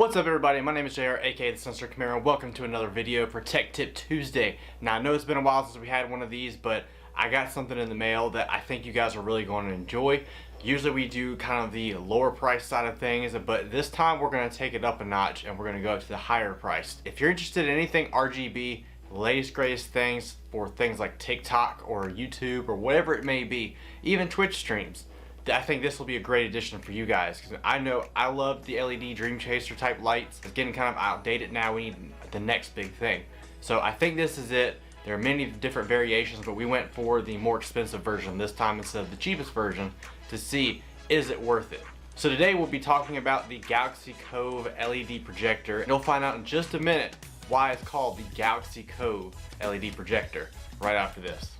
What's up everybody, my name is JR aka the Sinister Camaro. Welcome to another video for Tech Tip Tuesday. Now I know it's been a while since we had one of these, but I got something in the mail that I think you guys are really going to enjoy. Usually we do kind of the lower price side of things, but this time we're going to take it up a notch and we're going to go to the higher price. If you're interested in anything RGB, latest greatest things for things like TikTok or YouTube or whatever it may be, even Twitch streams, I think this will be a great addition for you guys, because I know I love the LED Dream Chaser type lights. It's getting kind of outdated now. We need the next big thing. So I think this is it. There are many different variations, but we went for the more expensive version this time instead of the cheapest version to see, is it worth it? So today we'll be talking about the Galaxy Cove LED projector, and you'll find out in just a minute why it's called the Galaxy Cove LED projector right after this.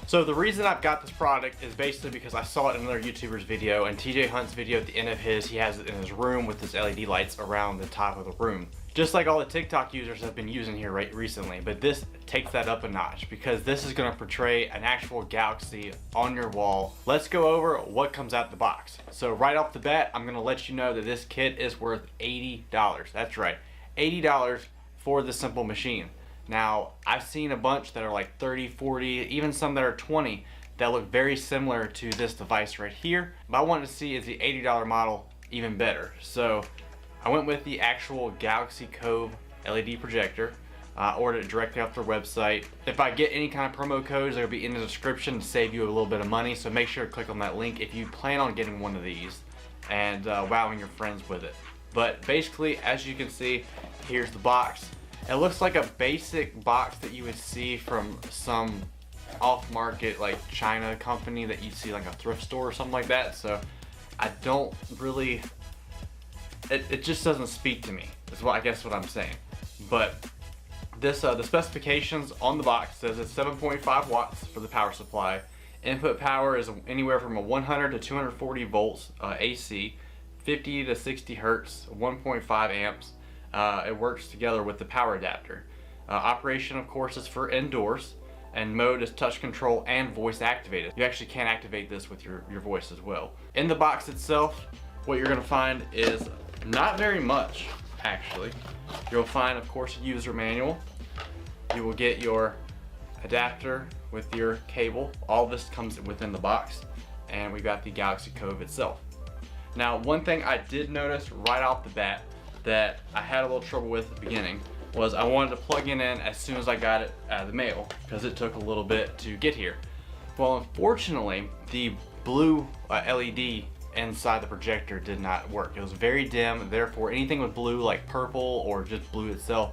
So the reason I've got this product is basically because I saw it in another YouTuber's video, and TJ Hunt's video at the end of his, he has it in his room with his LED lights around the top of the room. Just like all the TikTok users have been using here recently, but this takes that up a notch because this is going to portray an actual galaxy on your wall. Let's go over what comes out the box. So right off the bat, I'm going to let you know that this kit is worth $80. That's right, $80 for the simple machine. Now, I've seen a bunch that are like 30, 40, even some that are 20 that look very similar to this device right here. But I wanted to see, is the $80 model even better? So I went with the actual Galaxy Cove LED projector. Ordered it directly off their website. If I get any kind of promo codes, they'll be in the description to save you a little bit of money. So make sure to click on that link if you plan on getting one of these and wowing your friends with it. But basically, as you can see, here's the box. It looks like a basic box that you would see from some off-market like China company that you see like a thrift store or something like that. So I don't really, it just doesn't speak to me, is what I guess what I'm saying. But this the specifications on the box says it's 7.5 watts for the power supply. Input power is anywhere from a 100 to 240 volts AC, 50 to 60 hertz, 1.5 amps. It works together with the power adapter. Operation, of course, is for indoors, and mode is touch control and voice activated. You actually can activate this with your voice as well. In the box itself, what you're going to find is not very much, actually. You'll find, of course, a user manual. You will get your adapter with your cable. All this comes within the box, and we got the Galaxy Cove itself. Now, one thing I did notice right off the bat that I had a little trouble with at the beginning was I wanted to plug it in as soon as I got it out of the mail because it took a little bit to get here. Well, unfortunately, the blue LED inside the projector did not work. It was very dim, therefore anything with blue like purple or just blue itself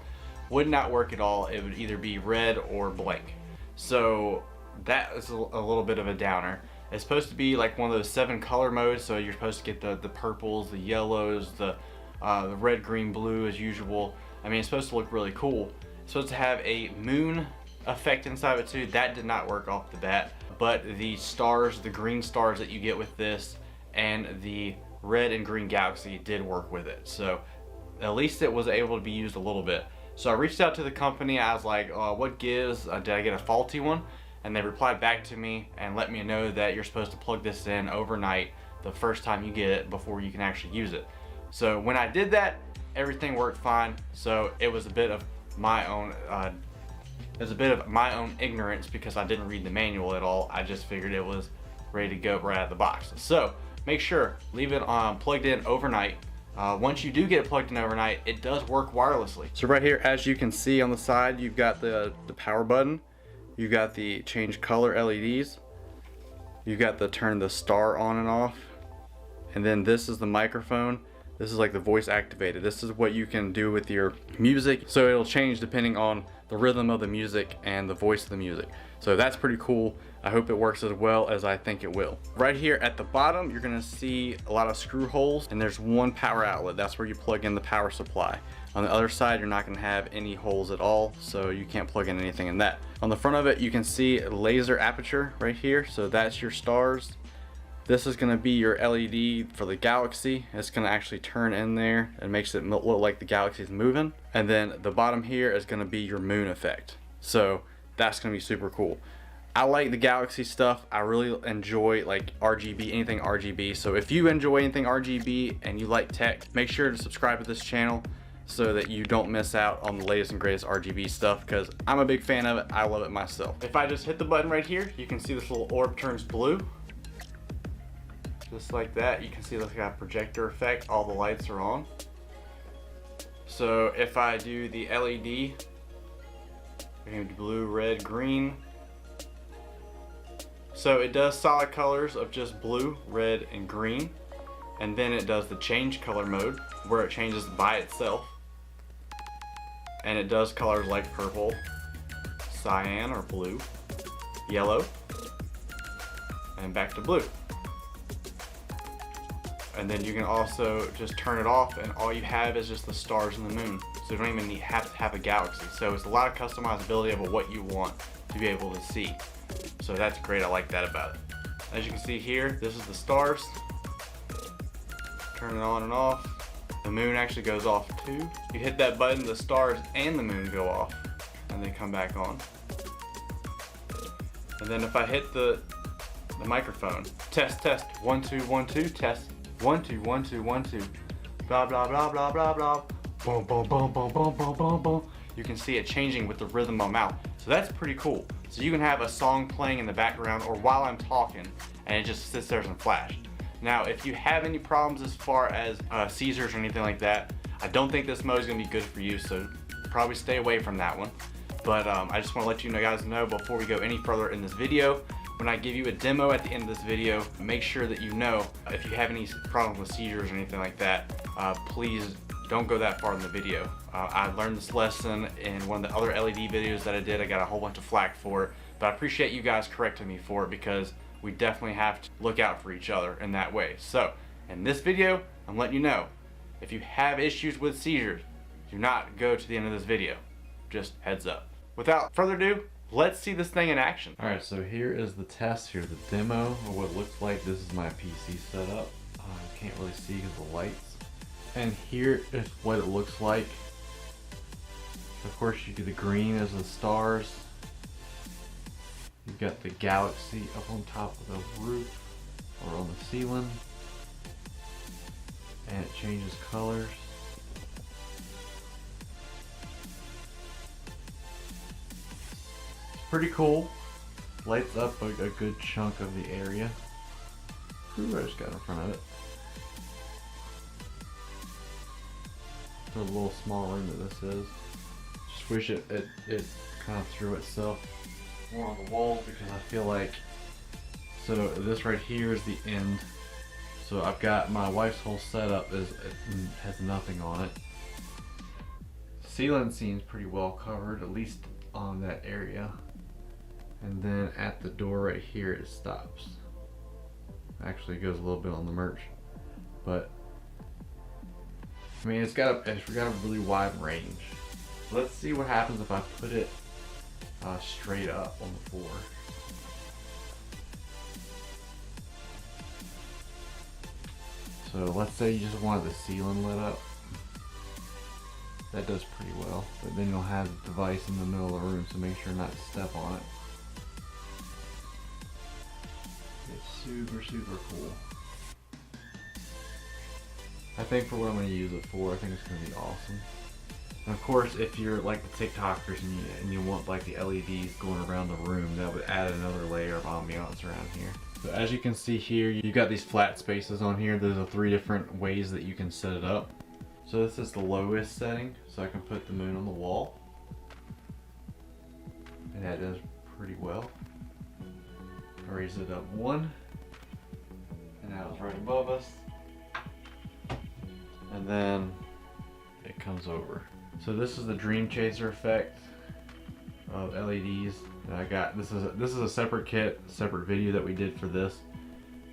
would not work at all. It would either be red or blank. So that is a little bit of a downer. It's supposed to be like one of those 7 color modes, so you're supposed to get the purples, the yellows, the red, green, blue as usual. I mean, it's supposed to look really cool. It's supposed to have a moon effect inside of it too. That did not work off the bat, but the stars, the green stars that you get with this and the red and green galaxy did work with it. So at least it was able to be used a little bit. So I reached out to the company. I was like, what gives? Did I get a faulty one? And they replied back to me and let me know that you're supposed to plug this in overnight the first time you get it before you can actually use it. So when I did that, everything worked fine. So it was a bit of my own ignorance because I didn't read the manual at all. I just figured it was ready to go right out of the box. So make sure, leave it plugged in overnight. Once you do get it plugged in overnight, it does work wirelessly. So right here, as you can see on the side, you've got the power button. You've got the change color LEDs. You've got the turn the star on and off. And then this is the microphone. This is like the voice activated. This is what you can do with your music. So it'll change depending on the rhythm of the music and the voice of the music. So that's pretty cool. I hope it works as well as I think it will. Right here at the bottom, you're gonna see a lot of screw holes, and there's one power outlet. That's where you plug in the power supply. On the other side, you're not gonna have any holes at all, so you can't plug in anything in that. On the front of it, you can see a laser aperture right here. So that's your stars. This is going to be your LED for the galaxy. It's going to actually turn in there and makes it look like the galaxy is moving. And then the bottom here is going to be your moon effect. So that's going to be super cool. I like the Galaxy stuff. I really enjoy like RGB, anything RGB. So if you enjoy anything RGB and you like tech, make sure to subscribe to this channel so that you don't miss out on the latest and greatest RGB stuff, because I'm a big fan of it. I love it myself. If I just hit the button right here, you can see this little orb turns blue. Just like that. You can see this got a projector effect. All the lights are on. So if I do the LED, we're going to do blue, red, green. So it does solid colors of just blue, red, and green. And then it does the change color mode where it changes by itself. And it does colors like purple, cyan or blue, yellow, and back to blue. And then you can also just turn it off and all you have is just the stars and the moon. So you don't even have to have a galaxy. So it's a lot of customizability of what you want to be able to see. So that's great, I like that about it. As you can see here, this is the stars. Turn it on and off. The moon actually goes off too. You hit that button, the stars and the moon go off and they come back on. And then if I hit the microphone, test, 1 2 1 2, test, 1 2 1 2 1 2, blah blah blah blah blah blah, boom boom boom boom boom boom boom boom. You can see it changing with the rhythm of my mouth. So that's pretty cool. So you can have a song playing in the background or while I'm talking and it just sits there and flash. Now, if you have any problems as far as seizures or anything like that, I don't think this mode is going to be good for you, so probably stay away from that one. But I just want to let you guys know before we go any further in this video, when I give you a demo at the end of this video, make sure that you know if you have any problems with seizures or anything like that, please don't go that far in the video. I learned this lesson in one of the other LED videos that I did. I got a whole bunch of flack for it, but I appreciate you guys correcting me for it because we definitely have to look out for each other in that way. So in this video, I'm letting you know, if you have issues with seizures, do not go to the end of this video. Just heads up. Without further ado, let's see this thing in action. All right, so here is the test, here's the demo of what it looks like. This is my PC setup. I can't really see because of the lights. And here is what it looks like. Of course, you do the green as the stars. You've got the galaxy up on top of the roof or on the ceiling. And it changes colors. It's pretty cool. Lights up a good chunk of the area. Ooh, I just got in front of it. It's a little small room that this is. Just wish it kind of threw itself more on the walls because I feel like, so this right here is the end. So I've got my wife's whole setup has nothing on it. Ceiling seems pretty well covered, at least on that area. And then at the door right here it stops. Actually it goes a little bit on the merch, but I mean it's got a really wide range. Let's see what happens if I put it straight up on the floor. So let's say you just wanted the ceiling lit up. That does pretty well, but then you'll have the device in the middle of the room, so make sure not to step on it. It's super, super cool. I think for what I'm going to use it for, I think it's going to be awesome. And of course, if you're like the TikTokers and you want like the LEDs going around the room, that would add another layer of ambiance around here. So as you can see here, you've got these flat spaces on here. There's 3 different ways that you can set it up. So this is the lowest setting, so I can put the moon on the wall. And that does pretty well. I raise it up 1, and now it's right above us. And then it comes over. So this is the Dream Chaser effect of LEDs that I got. This is a separate kit, separate video that we did for this,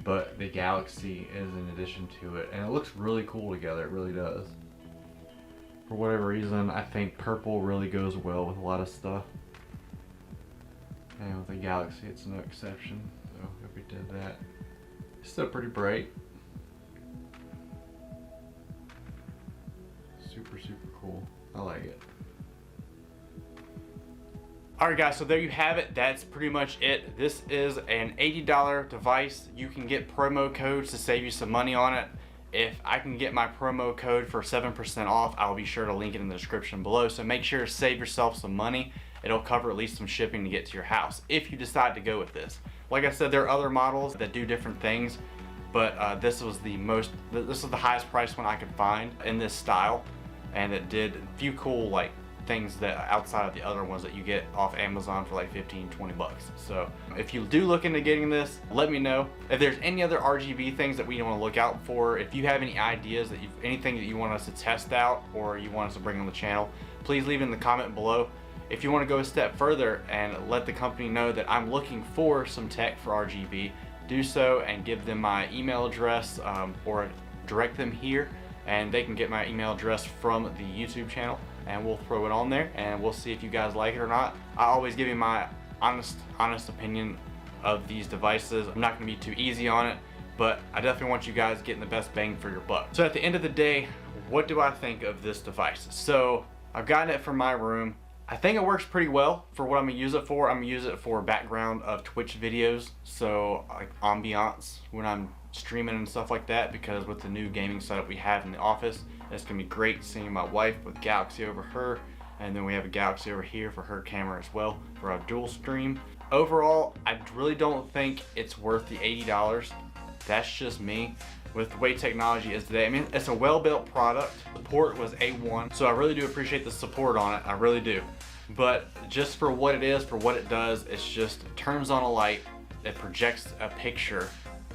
but the Galaxy is in addition to it, and it looks really cool together. It really does. For whatever reason, I think purple really goes well with a lot of stuff, and with the Galaxy, it's no exception. So if we did that, it's still pretty bright. Super, super cool. I like it. Alright guys, so there you have it. That's pretty much it. This is an $80 device. You can get promo codes to save you some money on it. If I can get my promo code for 7% off, I'll be sure to link it in the description below. So make sure to save yourself some money. It'll cover at least some shipping to get to your house if you decide to go with this. Like I said, there are other models that do different things, but this was the highest price one I could find in this style, and it did a few cool like things that outside of the other ones that you get off Amazon for like 15-20 bucks. So if you do look into getting this, let me know. If there's any other RGB things that we want to look out for, if you have any ideas that anything that you want us to test out or you want us to bring on the channel, please leave it in the comment below. If you want to go a step further and let the company know that I'm looking for some tech for RGB, do so and give them my email address or direct them here, and they can get my email address from the YouTube channel, and we'll throw it on there and we'll see if you guys like it or not. I always give you my honest opinion of these devices. I'm not going to be too easy on it, but I definitely want you guys getting the best bang for your buck. So at the end of the day, what do I think of this device? So I've gotten it for my room. I think it works pretty well for what I'm going to use it for. I'm going to use it for background of Twitch videos, so like ambiance when I'm streaming and stuff like that, because with the new gaming setup we have in the office, it's going to be great seeing my wife with Galaxy over her, and then we have a Galaxy over here for her camera as well for our dual stream. Overall, I really don't think it's worth the $80. That's just me. With the way technology is today, I mean, it's a well-built product. Support was A1, so I really do appreciate the support on it. I really do. But just for what it is, for what it does, it's just turns on a light, it projects a picture,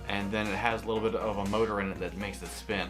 and then it has a little bit of a motor in it that makes it spin.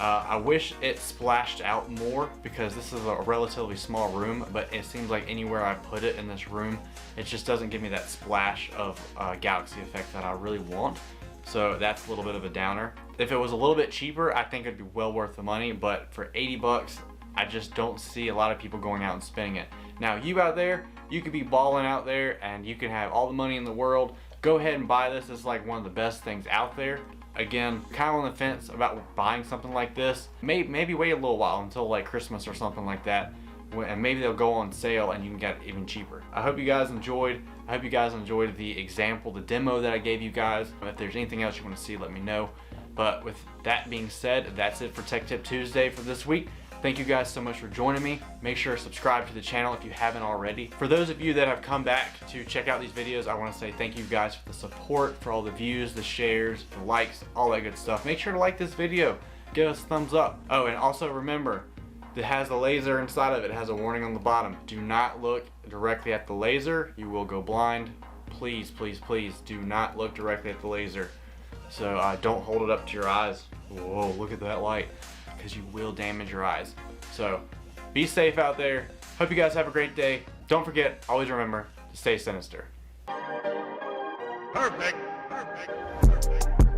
I wish it splashed out more because this is a relatively small room, but it seems like anywhere I put it in this room, it just doesn't give me that splash of galaxy effect that I really want. So that's a little bit of a downer. If it was a little bit cheaper, I think it'd be well worth the money, but for 80 bucks, I just don't see a lot of people going out and spending it. Now you out there, you could be balling out there and you can have all the money in the world. Go ahead and buy this. It's like one of the best things out there. Again, kind of on the fence about buying something like this. Maybe wait a little while until like Christmas or something like that, and maybe they'll go on sale and you can get it even cheaper. I hope you guys enjoyed. I hope you guys enjoyed the example, the demo that I gave you guys. If there's anything else you want to see, let me know. But with that being said, that's it for Tech Tip Tuesday for this week. Thank you guys so much for joining me. Make sure to subscribe to the channel if you haven't already. For those of you that have come back to check out these videos, I want to say thank you guys for the support, for all the views, the shares, the likes, all that good stuff. Make sure to like this video. Give us a thumbs up. Oh, and also remember, it has a laser inside of it. It has a warning on the bottom. Do not look directly at the laser. You will go blind. Please, please, please do not look directly at the laser. So don't hold it up to your eyes. Whoa, look at that light, because you will damage your eyes. So be safe out there. Hope you guys have a great day. Don't forget, always remember to stay sinister. Perfect. Perfect. Perfect.